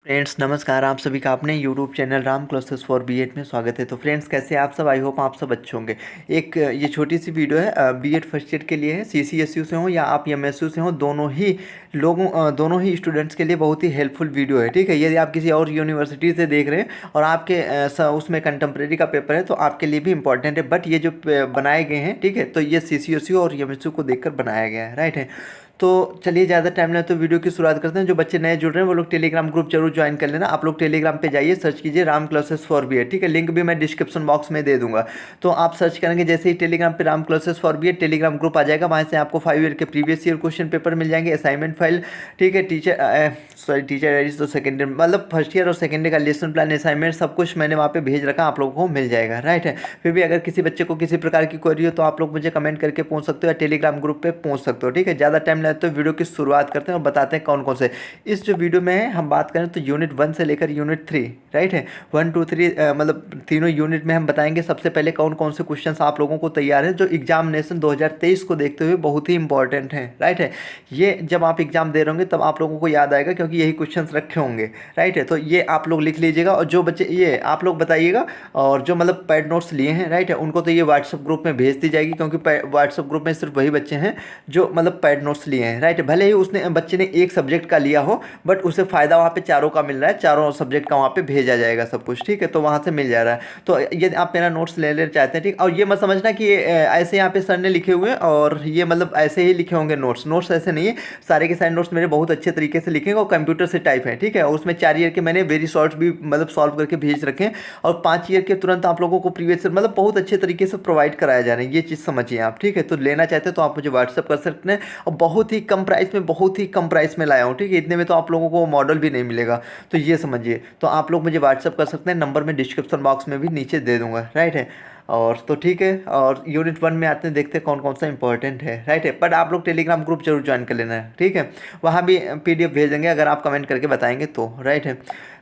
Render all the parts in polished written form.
Friends नमस्कार। आप सभी का अपने YouTube channel Ram classes for BEd में स्वागत है। तो फ्रेंड्स कैसे हैं आप सब? आई होप आप सब अच्छे होंगे। एक ये छोटी सी वीडियो है बीएड फर्स्ट ईयर के लिए है। सीसीएसयू से हो या आप एमएसयू से हो, दोनों ही स्टूडेंट्स के लिए बहुत ही हेल्पफुल वीडियो है। ठीक है, यदि आप किसी और यूनिवर्सिटी से देख रहे हैं और आपके उसमें कंटेम्प्रेरी का पेपर है तो आपके लिए भी इंपॉर्टेंट है। बट ये जो बनाए गए हैं, ठीक है, तो ये सीसीएसयू और एमएसयू को देखकर बनाया गया है, राइट है। तो चलिए ज़्यादा टाइम ना तो वीडियो की शुरुआत करते हैं। जो बच्चे नए जुड़ रहे हैं वो लोग टेलीग्राम ग्रुप जरूर ज्वाइन कर लेना। आप लोग टेलीग्राम पे जाइए, सर्च कीजिए राम क्लासेस फॉर बीएड, ठीक है। लिंक भी मैं डिस्क्रिप्शन बॉक्स में दे दूंगा। तो आप सर्च करेंगे जैसे ही टेलीग्राम पे Ram classes for BEd Telegram group आ जाएगा। वहाँ से आपको 5 ईयर के प्रीवियस ईयर क्वेश्चन पेपर मिल जाएंगे, असाइनमेंट फाइल, ठीक है। टीचर डायरीज तो सेकेंड ईयर मतलब फर्स्ट ईयर और सेकेंड ईयर का लेसन प्लान, असाइनमेंट सब कुछ मैंने वहाँ पे भेज रखा, आप लोगों को मिल जाएगा, राइट है। फिर भी अगर किसी बच्चे को किसी प्रकार की क्वेरी हो तो आप लोग मुझे कमेंट करके पूछ सकते हो या टेलीग्राम ग्रुप पे पूछ सकते हो, ठीक है। ज़्यादा टाइम लगता है तो वीडियो की शुरुआत करते हैं और बताते हैं कौन कौन से। इस जो वीडियो में है हम बात करें तो यूनिट 1 से लेकर यूनिट 3, राइट है। 1 2 3 मतलब तीनों यूनिट में हम बताएंगे सबसे पहले कौन कौन से क्वेश्चन आप लोगों को तैयार है जो एग्जामिनेशन 2023 को देखते हुए बहुत ही इंपॉर्टेंट है, राइट है। ये जब आप एग्जाम दे रहे होंगे तब आप लोगों को याद आएगा क्योंकि यही क्वेश्चन रखे होंगे, राइट है। तो ये आप लोग लिख लीजिएगा और जो बच्चे ये आप लोग बताइएगा और जो मतलब पैड नोट्स लिए हैं, राइट है, उनको तो ये व्हाट्सएप ग्रुप में भेज दी जाएगी क्योंकि व्हाट्सएप ग्रुप में सिर्फ वही बच्चे हैं जो मतलब पैड नोट्स लिए हैं, राइट है। भले ही उसने बच्चे ने एक सब्जेक्ट का लिया हो बट उसे फ़ायदा वहाँ पे चारों का मिल रहा है, चारों सब्जेक्ट का वहाँ पे भेजा जाएगा सब कुछ, ठीक है। तो वहाँ से मिल जा रहा है। तो यदि आप मेरा नोट्स ले लेना चाहते हैं, ठीक। और ये मत समझना कि ऐसे यहाँ पे सर ने लिखे हुए हैं और ये मतलब ऐसे ही लिखे होंगे नोट्स ऐसे नहीं है। सारे के सारे नोट्स मेरे बहुत अच्छे तरीके से लिखे हैं और कंप्यूटर से टाइप है, ठीक है। और उसमें 4 ईयर के मैंने वेरी शॉर्ट भी मतलब सॉल्व करके भेज रखे हैं और 5 ईयर के तुरंत आप लोगों को प्रीवियस मतलब बहुत अच्छे तरीके से प्रोवाइड कराया जा रहा है। ये चीज़ समझिए आप, ठीक है। तो लेना चाहते हैं तो आप मुझे व्हाट्सअप कर सकते हैं और बहुत ही कम प्राइस में लाया हूँ, ठीक है। इतने में तो आप लोगों को मॉडल भी नहीं मिलेगा, तो ये समझिए। तो आप लोग मुझे व्हाट्सअप कर सकते हैं, नंबर मैं डिस्क्रिप्शन बॉक्स में भी नीचे दे दूंगा, राइट है। और तो ठीक है, और यूनिट 1 में आते हैं, देखते हैं कौन कौन सा इंपॉर्टेंट है, राइट है। बट आप लोग टेलीग्राम ग्रुप जरूर ज्वाइन कर लेना है, ठीक है। वहाँ भी पीडीएफ भेजेंगे अगर आप कमेंट करके बताएंगे तो, राइट है।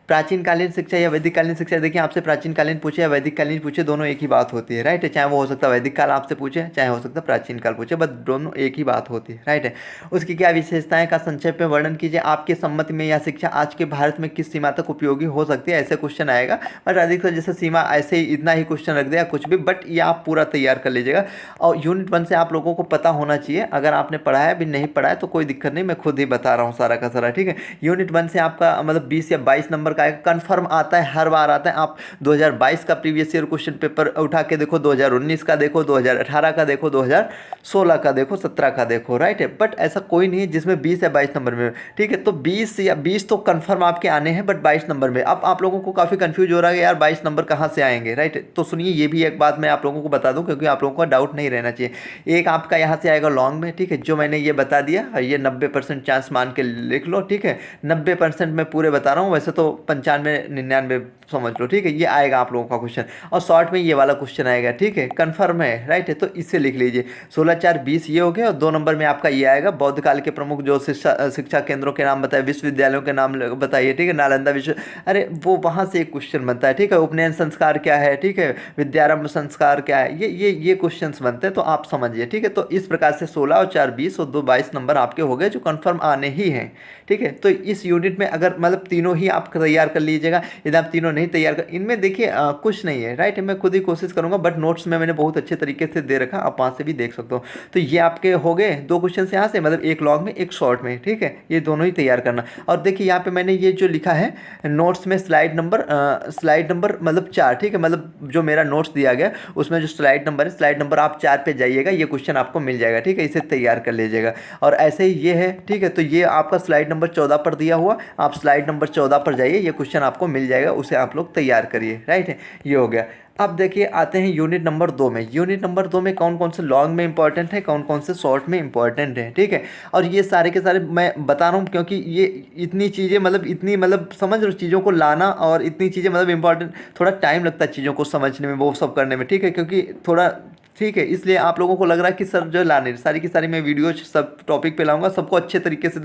प्राचीन कालीन शिक्षा या वैदिक कालीन शिक्षा, देखिए आपसे प्राचीन कालीन पूछे या वैदिक कालीन पूछे दोनों एक ही बात होती है, राइट है। चाहे वो हो सकता है वैदिक काल आपसे पूछे, चाहे हो सकता है प्राचीन काल पूछे, बस दोनों एक ही बात होती है, राइट है। उसकी क्या विशेषताएं का संक्षेप में वर्णन कीजिए। आपके सम्मति में यह शिक्षा आज के भारत में किस सीमा तक उपयोगी हो सकती है, ऐसे क्वेश्चन आएगा। बट अधिकतर जैसे सीमा ऐसे ही इतना ही क्वेश्चन रख दिया कुछ भी, बट ये आप पूरा तैयार कर लीजिएगा। और यूनिट 1 से आप लोगों को पता होना चाहिए। अगर आपने पढ़ा है, अभी नहीं पढ़ा है तो कोई दिक्कत नहीं, मैं खुद ही बता रहा हूँ सारा का सारा, ठीक है। यूनिट 1 से आपका मतलब 20 या 22 नंबर का आएगा, कन्फर्म आता है, हर बार आता है। आप 2022 का प्रीवियस ईयर क्वेश्चन पेपर उठा के देखो, 2019 का देखो, 2018 का देखो, 2016 का देखो, 17 का देखो, राइट है। बट ऐसा कोई नहीं है जिसमें 20 या 22 नंबर में, ठीक है। तो 20 तो कन्फर्म आपके आने हैं, बट 22 नंबर में। अब आप लोगों को काफ़ी कंफ्यूज हो रहा है यार 22 नंबर कहाँ से आएंगे, राइट। तो सुनिए, ये भी एक बात मैं आप लोगों को बता दूं क्योंकि आप लोगों का डाउट नहीं रहना चाहिए। एक आपका यहाँ से आएगा लॉन्ग में, ठीक है, जो मैंने ये बता दिया, ये 90% चांस मान के लिख लो, ठीक है। 90% मैं पूरे बता रहा हूँ, वैसे तो 95 99 समझ लो, ठीक है। ये आएगा आप लोगों का क्वेश्चन और शॉर्ट में ये वाला क्वेश्चन आएगा, ठीक है, कंफर्म है, राइट है। तो इससे लिख लीजिए 16 4 20 ये हो गया। और 2 नंबर में आपका ये आएगा, बौद्ध काल के प्रमुख जो शिक्षा केंद्रों के नाम बताए, विश्वविद्यालयों के नाम बताइए, ठीक है। नालंदा विश्व, अरे वो वहाँ से एक क्वेश्चन बनता है, ठीक है। उपनयन संस्कार क्या है, ठीक है। विद्यारंभ संस्कार क्या है, ये क्वेश्चन बनते हैं, तो आप समझिए, ठीक है। तो इस प्रकार से 16 और 4 20 और 2 22 नंबर आपके हो गए जो कंफर्म आने ही हैं, ठीक है। तो इस यूनिट में अगर मतलब तीनों ही आप तैयार कर लीजिएगा। यदि आप तीनों नहीं तैयार कर, इनमें देखिए कुछ नहीं है, राइट है। मैं खुद ही कोशिश करूंगा, बट नोट्स में मैंने बहुत अच्छे तरीके से दे रखा, आप वहाँ से भी देख सकते हो। तो ये आपके हो गए 2 क्वेश्चन यहाँ से, मतलब एक लॉन्ग में एक शॉर्ट में, ठीक है। ये दोनों ही तैयार करना। और देखिए यहाँ पे मैंने ये जो लिखा है नोट्स में स्लाइड नंबर मतलब 4, ठीक है। मतलब जो मेरा नोट्स दिया गया उसमें जो स्लाइड नंबर है, स्लाइड नंबर आप 4 पे जाइएगा, ये क्वेश्चन आपको मिल जाएगा, ठीक है। इसे तैयार कर लीजिएगा। और ऐसे ही ये है, ठीक है। तो ये आपका स्लाइड नंबर 14 पर दिया हुआ, आप स्लाइड नंबर 14 पर जाइए, ये क्वेश्चन आपको मिल जाएगा, उसे आप लोग तैयार करिए, राइट है। ये हो गया। अब देखिए आते हैं यूनिट नंबर 2 में। यूनिट नंबर 2 में कौन कौन से लॉन्ग में इंपॉर्टेंट है, कौन कौन से शॉर्ट में इंपॉर्टेंट है, ठीक है। और ये सारे के सारे मैं बता रहा हूँ क्योंकि ये इतनी चीज़ें मतलब इतनी मतलब समझ रहे हो चीज़ों को लाना, और इतनी चीज़ें मतलब इंपॉर्टेंट, थोड़ा टाइम लगता है चीज़ों को समझने में, वो सब करने में, ठीक है। क्योंकि थोड़ा ठीक है, इसलिए आप लोगों को लग रहा है कि सर जो लाने सारी की सारी मैं वीडियो सब टॉपिक पे लाऊंगा, सबको अच्छे तरीके से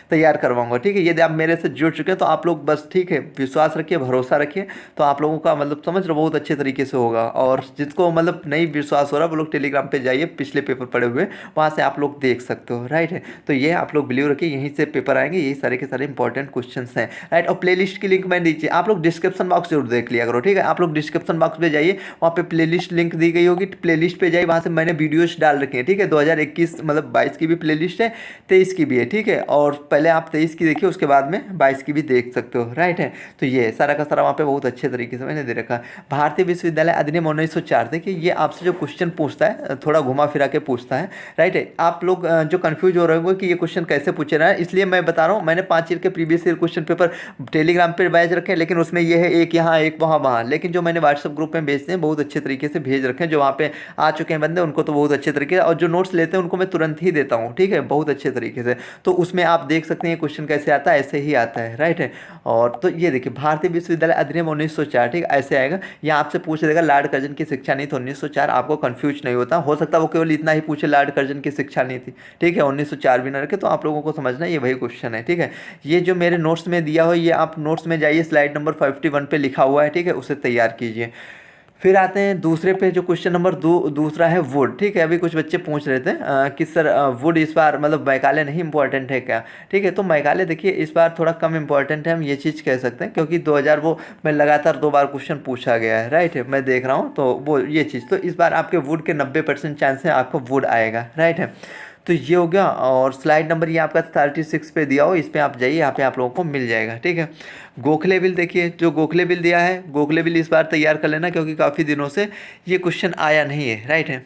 तैयार करवाऊंगा। ठीक है, यदि आप मेरे से जुड़ चुके हैं तो आप लोग बस ठीक है विश्वास रखिए, भरोसा रखिए, तो आप लोगों का मतलब समझ रहे हो बहुत अच्छे तरीके से होगा। और जिसको मतलब नहीं विश्वास हो रहा वो लोग टेलीग्राम पे जाइए, पिछले पेपर पड़े हुए वहाँ से आप लोग देख सकते हो। राइट है, तो ये आप लोग बिलीव रखिए, यहीं से पेपर आएंगे, यही सारे के सारे इंपॉर्टेंट क्वेश्चन हैं। राइट, और प्ले की लिंक मैं दीजिए, आप लोग डिस्क्रिप्शन बॉक्स जरूर देख लिया करो। ठीक है, आप लोग डिस्क्रिप्शन बॉक्स में जाइए, वहाँ पे प्लेलिस्ट लिंक दी गई होगी, प्लेलिस्ट पे जाइए, वहाँ से मैंने वीडियोस डाल रखे हैं। ठीक है, 2021 मतलब 22 की भी प्लेलिस्ट है, 23 की भी है। ठीक है, और पहले आप 23 की देखिए, उसके बाद में 22 की भी देख सकते हो। राइट है, तो ये सारा का सारा वहाँ पे बहुत अच्छे तरीके से मैंने दे रखा है। भारतीय विश्वविद्यालय अधिनियम 1904, देखिए ये आपसे जो क्वेश्चन पूछता है थोड़ा घुमा फिरा के पूछता है। राइट है, आप लोग जो कन्फ्यूज हो रहे होंगे कि ये क्वेश्चन कैसे पूछे रहा है, इसलिए मैं बता रहा हूँ, मैंने 5 ईयर के previous year question paper Telegram पर बैच रखे हैं, लेकिन उसमें ये है एक यहाँ एक वहाँ, लेकिन जो मैंने व्हाट्सएप ग्रुप में भेजते हैं बहुत अच्छे तरीके से भेज रखे हैं, जो वहाँ पे आ चुके हैं बंदे उनको तो बहुत अच्छे तरीके से, और जो नोट्स लेते हैं उनको मैं तुरंत ही देता हूँ। ठीक है, बहुत अच्छे तरीके से, तो उसमें आप देख सकते हैं क्वेश्चन कैसे आता है, ऐसे ही आता है। राइट है, और तो ये देखिए भारतीय विश्वविद्यालय अधिनियम 1904, ठीक ऐसे आएगा, या आपसे पूछ देगा लॉर्ड कर्जन की शिक्षा नीति 1904, आपको कंफ्यूज नहीं होता, हो सकता है वो केवल इतना ही पूछे लॉर्ड कर्जन की शिक्षा नीति। ठीक है, 1904 भी ना रखे, तो आप लोगों को समझना ये वही क्वेश्चन है। ठीक है, ये जो मेरे नोट्स में दिया हो, ये आप नोट्स में जाइए, स्लाइड नंबर 51 पे लिखा हुआ है। ठीक है, उसे तैयार कीजिए। फिर आते हैं दूसरे पे, जो क्वेश्चन नंबर दूसरा है वुड। ठीक है, अभी कुछ बच्चे पूछ रहे थे कि सर वुड इस बार मतलब मैकाले नहीं इंपॉर्टेंट है क्या। ठीक है, तो मैकाले देखिए इस बार थोड़ा कम इंपॉर्टेंट है, हम ये चीज़ कह सकते हैं, क्योंकि 2000 वो मैं लगातार 2 बार क्वेश्चन पूछा गया है। राइट है, मैं देख रहा हूँ, तो वो ये चीज़, तो इस बार आपके वुड के 90% चांस है आपको वुड आएगा। राइट है, तो ये हो गया। और स्लाइड नंबर ये आपका 36 पे दिया हो, इस पर आप जाइए, यहाँ पे आप लोगों को मिल जाएगा। ठीक है, गोखले बिल देखिए, जो गोखले बिल दिया है, गोखले बिल इस बार तैयार कर लेना, क्योंकि काफ़ी दिनों से ये क्वेश्चन आया नहीं है। राइट है,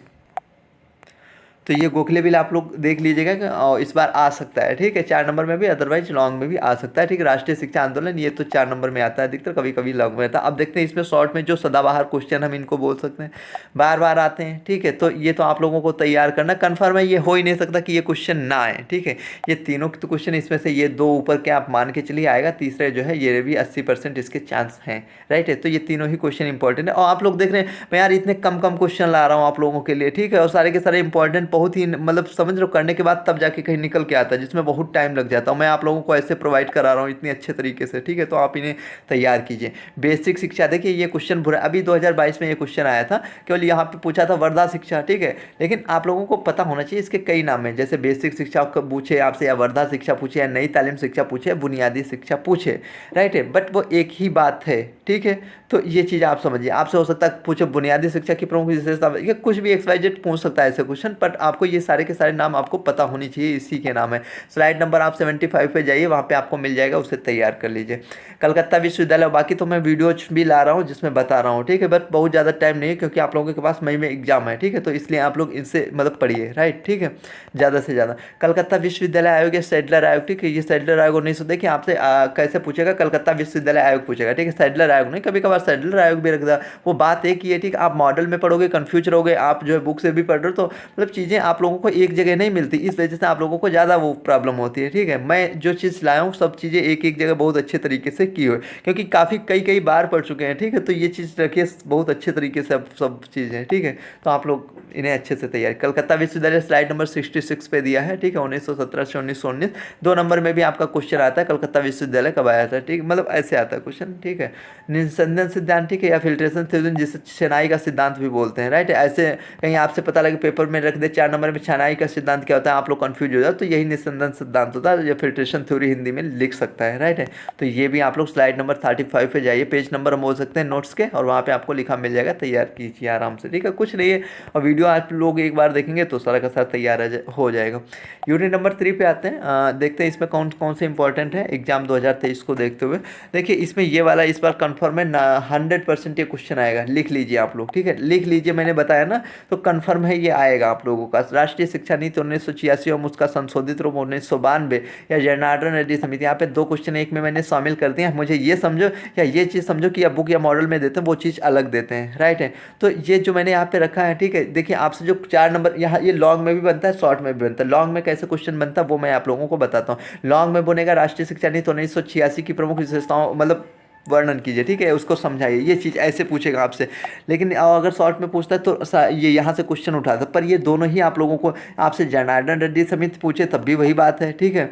तो ये गोखले बिल आप लोग देख लीजिएगा कि और इस बार आ सकता है। ठीक है, 4 नंबर में भी, अदरवाइज लॉन्ग में भी आ सकता है। ठीक है, राष्ट्रीय शिक्षा आंदोलन ये तो 4 नंबर में आता है अधिकतर, कभी कभी लॉन्ग में आता है। अब देखते हैं इसमें शॉर्ट में जो सदाबहार क्वेश्चन हम इनको बोल सकते हैं, बार बार आते हैं। ठीक है, तो ये तो आप लोगों को तैयार करना कन्फर्म है, ये हो ही नहीं सकता कि ये क्वेश्चन ना आए। ठीक है, ये तीनों तो क्वेश्चन इसमें से ये 2 ऊपर के आप मान के चलिए आएगा, तीसरे जो है ये भी 80% इसके चांस हैं। राइट है, तो ये तीनों ही क्वेश्चन इंपॉर्टेंट है, और आप लोग देख रहे हैं मैं यार इतने कम कम क्वेश्चन ला रहा हूँ आप लोगों के लिए। ठीक है, और सारे के सारे इंपॉर्टेंट बहुत ही मतलब समझ लो करने के बाद तब जाके कहीं निकल के आता है, जिसमें बहुत टाइम लग जाता है। मैं आप लोगों को ऐसे प्रोवाइड करा रहा हूँ इतने अच्छे तरीके से। ठीक है, तो आप इन्हें तैयार कीजिए। बेसिक शिक्षा देखिए, ये क्वेश्चन बुरा, अभी 2022 में ये क्वेश्चन आया था, केवल यहाँ पे पूछा था वर्धा शिक्षा। ठीक है, लेकिन आप लोगों को पता होना चाहिए इसके कई नाम हैं, जैसे बेसिक शिक्षा पूछे आपसे, या वर्धा शिक्षा पूछे, या नई तालीम शिक्षा पूछे, या बुनियादी शिक्षा पूछे। राइट है, बट वो एक ही बात है। ठीक है, तो ये चीज़ आप समझिए, आपसे हो सकता है पूछे बुनियादी शिक्षा की प्रमुख विशेषता, ये कुछ भी XYZ पूछ सकता है ऐसे क्वेश्चन, बट आपको ये सारे के सारे नाम आपको पता होनी चाहिए, इसी के नाम है। स्लाइड नंबर आप 75 पे जाइए, वहाँ पे आपको मिल जाएगा, उसे तैयार कर लीजिए। कलकत्ता विश्वविद्यालय, बाकी तो मैं वीडियो भी ला रहा हूँ जिसमें बता रहा हूँ। ठीक है, बट बहुत ज़्यादा टाइम नहीं है, क्योंकि आप लोगों के पास मई में एग्जाम है। ठीक है, तो इसलिए आप लोग इनसे मतलब पढ़िए। राइट, ठीक है, ज़्यादा से ज़्यादा। कलकत्ता विश्वविद्यालय आयोग या सैडलर आयोग, ठीक है, ये सैडलर आयोग 1900, देखिए आपसे कैसे पूछेगा, कलकत्ता विश्वविद्यालय आयोग पूछेगा। ठीक है, सैडलर आयोग नहीं, कभी कभार सैडलर आयोग भी रख दिया, वो बात एक ही है। ठीक, आप मॉडल में पढ़ोगे कन्फ्यूज रहोगे, आप जो है बुक से भी पढ़ रहे हो, तो मतलब चीज़ें आप लोगों को एक जगह नहीं मिलती, इस वजह से आप लोगों को ज़्यादा वो प्रॉब्लम होती है। ठीक है, मैं जो चीज़ लाया हूँ सब चीज़ें एक एक जगह बहुत अच्छे तरीके से की हुई, क्योंकि काफ़ी कई बार पढ़ चुके हैं। ठीक है, तो ये चीज़ रखिए बहुत अच्छे तरीके से सब चीज़ें। ठीक है, तो आप लोग इन्हें अच्छे से तैयार। कलकत्ता विश्वविद्यालय स्लाइड नंबर 66 पे दिया है। ठीक है, 1917 से 1919, 2 नंबर में भी आपका क्वेश्चन आता है, कलकत्ता विश्वविद्यालय कब आया था। ठीक, मतलब ऐसे आता है क्वेश्चन। ठीक है, निस्संदन सिद्धांत, ठीक है, या फिल्ट्रेशन थ्योरी जिसे छनाई का सिद्धांत भी बोलते हैं। राइट, ऐसे कहीं आपसे पता लगे पेपर में रख दे 4 नंबर में छनाई का सिद्धांत क्या होता है, आप लोग कंफ्यूज हो जाए, तो यही निस्संदन सिद्धांत होता है, या फिल्ट्रेशन थ्योरी हिंदी में लिख सकता है। राइट है, तो ये भी आप लोग स्लाइड नंबर 35 पे जाइए, पेज नंबर हम बोल सकते हैं नोट्स के, और वहाँ पे आपको लिखा मिल जाएगा, तैयार कीजिए आराम से। ठीक है, कुछ नहीं है, और वीडियो आप लोग एक बार देखेंगे तो सारा का सारा तैयार हो जाएगा। यूनिट नंबर 3 पे आते हैं, देखते हैं इसमें कौन कौन से इंपॉर्टेंट है एग्जाम 2023 को देखते हुए। देखिए इसमें ये वाला इस बार कन्फर्म है, 100% ये क्वेश्चन आएगा, लिख लीजिए आप लोग। ठीक है, लिख लीजिए, मैंने बताया ना, तो कन्फर्म है ये आएगा आप लोगों का। राष्ट्रीय शिक्षा नीति 1986 और उसका संशोधित रूप 1992, या जनार्दन रेड्डी समिति, यहाँ पे 2 क्वेश्चन एक में मैंने शामिल कर दिया। मुझे ये समझो या ये चीज़ समझो कि अब बुक या मॉडल में देते हैं वो चीज़ अलग देते हैं। राइट है, तो ये जो मैंने यहाँ पे रखा है। ठीक है, देखिए आपसे जो 4 नंबर यहाँ, ये लॉन्ग में भी बनता है, शॉर्ट में भी बनता है। लॉन्ग में कैसे क्वेश्चन बनता है वो मैं आप लोगों को बताता हूँ। लॉन्ग में बनेगा राष्ट्रीय शिक्षा नीति 1986 की प्रमुख विशेषताओं, मतलब वर्णन कीजिए, ठीक है, उसको समझाइए, ये चीज़ ऐसे पूछेगा आपसे। लेकिन अगर शॉर्ट में पूछता है तो ये यहाँ से क्वेश्चन उठाता है, पर ये दोनों ही आप लोगों को, आपसे जनार्दन रेड्डी समिति पूछे तब भी वही बात है, ठीक है,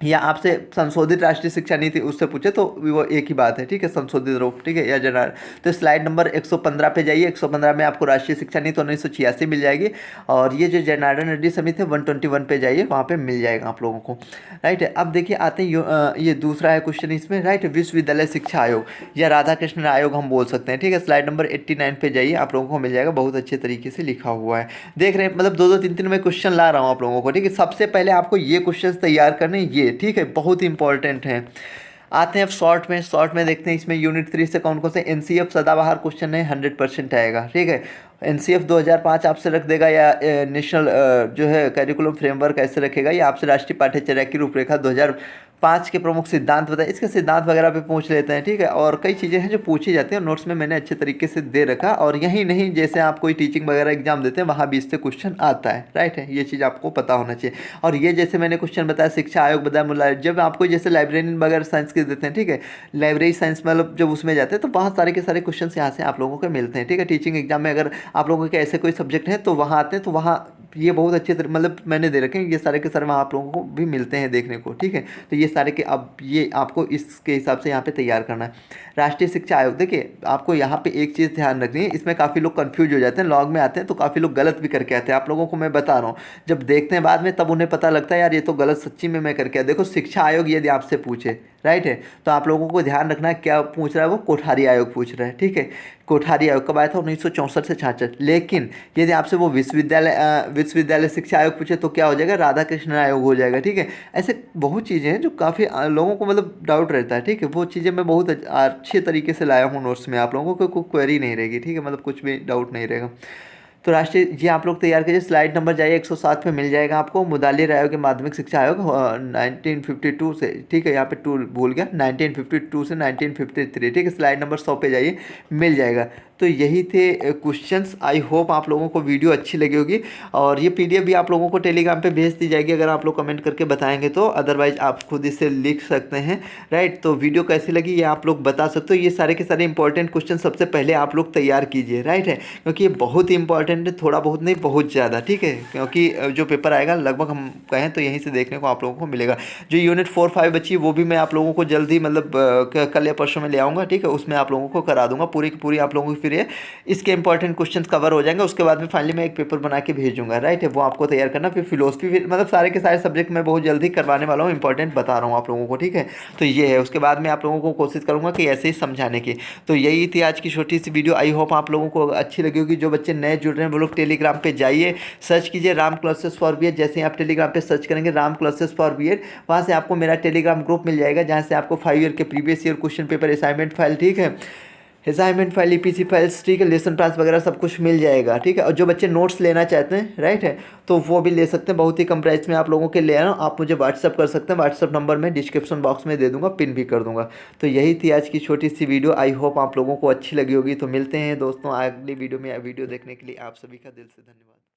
या आपसे संशोधित राष्ट्रीय शिक्षा नीति उससे पूछे तो वो एक ही बात है, ठीक है, संशोधित रूप, ठीक है, या जनरल। तो स्लाइड नंबर 115 पे जाइए। 115 में आपको राष्ट्रीय शिक्षा नीति 1986 मिल जाएगी, और ये जो जनार्दन रेड्डी समिति है 121 पे जाइए, वहाँ पे मिल जाएगा आप लोगों को, राइट है। अब देखिए आते हैं ये दूसरा है क्वेश्चन इसमें, राइट, विश्वविद्यालय शिक्षा आयोग या राधा कृष्ण आयोग हम बोल सकते हैं, ठीक है। स्लाइड नंबर 89 पे जाइए, आप लोगों को मिल जाएगा, बहुत अच्छे तरीके से लिखा हुआ है, देख रहे हैं, मतलब 2-2 3-3 में क्वेश्चन ला रहा हूँ आप लोगों को, ठीक है। सबसे पहले आपको ये क्वेश्चन तैयार करने, ये ठीक है, बहुत ही इंपॉर्टेंट है। आते हैं अब शॉर्ट में देखते हैं इसमें यूनिट 3 से कौन कौन से एनसीएफ सदाबहार क्वेश्चन है, 100% आएगा, ठीक है। एनसीएफ 2005 आपसे रख देगा, या नेशनल जो है करिकुलम फ्रेमवर्क ऐसे रखेगा, या आपसे राष्ट्रीय पाठ्यचर्या की रूपरेखा 2005 के प्रमुख सिद्धांत बताए, इसके सिद्धांत वगैरह पे पूछ लेते हैं, ठीक है। और कई चीज़ें हैं जो पूछी जाती हैं, नोट्स में मैंने अच्छे तरीके से दे रखा, और यही नहीं, जैसे आप कोई टीचिंग वगैरह एग्जाम देते हैं वहाँ भी इससे क्वेश्चन आता है, राइट है, ये चीज़ आपको पता होना चाहिए। और ये जैसे मैंने क्वेश्चन बताया, शिक्षा आयोग बताया, मूल्य, जब आपको जैसे लाइब्रेरियन वगैरह साइंस के देते हैं, ठीक है, लाइब्रेरी साइंस मतलब जब उसमें जाते हैं तो बहुत सारे के सारे क्वेश्चन यहाँ से आप लोगों को मिलते हैं, ठीक है। टीचिंग एग्जाम में अगर आप लोगों के ऐसे कोई सब्जेक्ट है तो वहाँ आते हैं, तो वहाँ ये बहुत अच्छे मतलब मैंने दे रखे हैं, ये सारे के सारे वहाँ आप लोगों को भी मिलते हैं देखने को, ठीक है। तो ये सारे के अब ये आपको इसके हिसाब से यहाँ पे तैयार करना है। राष्ट्रीय शिक्षा आयोग, देखिए आपको यहाँ पे एक चीज़ ध्यान रखनी है, इसमें काफ़ी लोग कंफ्यूज हो जाते हैं, लॉग में आते हैं तो काफ़ी लोग गलत भी करके आते हैं, आप लोगों को मैं बता रहा हूँ, जब देखते हैं बाद में तब उन्हें पता लगता है यार ये तो गलत सच्ची में मैं करके आया। देखो शिक्षा आयोग यदि आपसे पूछे, राइट है, तो आप लोगों को ध्यान रखना है क्या पूछ रहा है वो, कोठारी आयोग पूछ रहा है, ठीक है। कोठारी आयोग कब आया था, 1964 से 66। लेकिन यदि आपसे वो विश्वविद्यालय शिक्षा आयोग पूछे तो क्या हो जाएगा, राधा कृष्ण आयोग हो जाएगा, ठीक है। ऐसे बहुत चीज़ें हैं जो काफ़ी लोगों को मतलब डाउट रहता है, ठीक है, वो चीज़ें मैं बहुत अच्छे तरीके से लाया हूँ नोट्स में, आप लोगों को कोई क्वेरी नहीं रहेगी, ठीक है, मतलब कुछ भी डाउट नहीं रहेगा। तो राष्ट्रीय ये आप लोग तैयार कीजिए। स्लाइड नंबर जाइए 107 पे मिल जाएगा आपको, मुदालिर आयोग के माध्यमिक शिक्षा आयोग 1952 से, ठीक है, यहाँ पे 2 भूल गया, 1952 से 1953, ठीक है। स्लाइड नंबर 100 पे जाइए, मिल जाएगा। तो यही थे क्वेश्चंस। आई होप आप लोगों को वीडियो अच्छी लगी होगी, और ये पीडीएफ भी आप लोगों को टेलीग्राम पे भेज दी जाएगी अगर आप लोग कमेंट करके बताएंगे तो, अदरवाइज आप खुद इसे लिख सकते हैं, राइट। तो वीडियो कैसी लगी ये आप लोग बता सकते हो। ये सारे के सारे इंपॉर्टेंट क्वेश्चन सबसे पहले आप लोग तैयार कीजिए, राइट है, क्योंकि ये बहुत ही इंपॉर्टेंट है, थोड़ा बहुत नहीं बहुत ज़्यादा, ठीक है, क्योंकि जो पेपर आएगा लगभग हम कहें तो यहीं से देखने को आप लोगों को मिलेगा। जो यूनिट 4-5 बची है वो भी मैं आप लोगों को जल्दी मतलब कल या परसों में ले आऊँगा, ठीक है, उसमें आप लोगों को करा दूंगा पूरी की पूरी, आप लोगों की फिर ये इसके इंपॉर्टेंट क्वेश्चन कवर हो जाएंगे। उसके बाद में फाइनली मैं एक पेपर बना के भेजूंगा, राइट है, वो आपको तैयार करना। फिर फिलोसफी, फिर मतलब सारे के सारे सब्जेक्ट मैं बहुत जल्दी करवाने वाला हूँ, इंपॉर्टेंट बता रहा हूँ आप लोगों को, ठीक है। तो ये है, उसके बाद में आप लोगों को कोशिश करूँगा कि ऐसे ही समझाने की। तो यही थी आज की छोटी सी वीडियो, आई होप आप लोगों को अच्छी लगी होगी। जो बच्चे नए जुड़ रहे हैं वो लोग टेलीग्राम पे जाइए, सर्च कीजिए राम क्लासेस फॉर बीएड। जैसे ही आप टेलीग्राम पे सर्च करेंगे राम क्लासेस फॉर बीएड, वहाँ से आपको मेरा टेलीग्राम ग्रुप मिल जाएगा, जहाँ से आपको 5 ईयर के previous year question paper, assignment file, ठीक है, असाइनमेंट फाइल, ईपीसी फाइल्स, ठीक है, लेसन प्लान्स वगैरह सब कुछ मिल जाएगा, ठीक है। और जो बच्चे नोट्स लेना चाहते हैं, राइट है, तो वो भी ले सकते हैं, बहुत ही कम प्राइस में आप लोगों के ले आना। आप मुझे व्हाट्सअप कर सकते हैं, व्हाट्सअप नंबर मैं डिस्क्रिप्शन बॉक्स में दे दूंगा, पिन भी कर दूंगा। तो यही थी आज की छोटी सी वीडियो, आई होप आप लोगों को अच्छी लगी होगी। तो मिलते हैं दोस्तों अगली वीडियो में। वीडियो देखने के लिए आप सभी का दिल से धन्यवाद।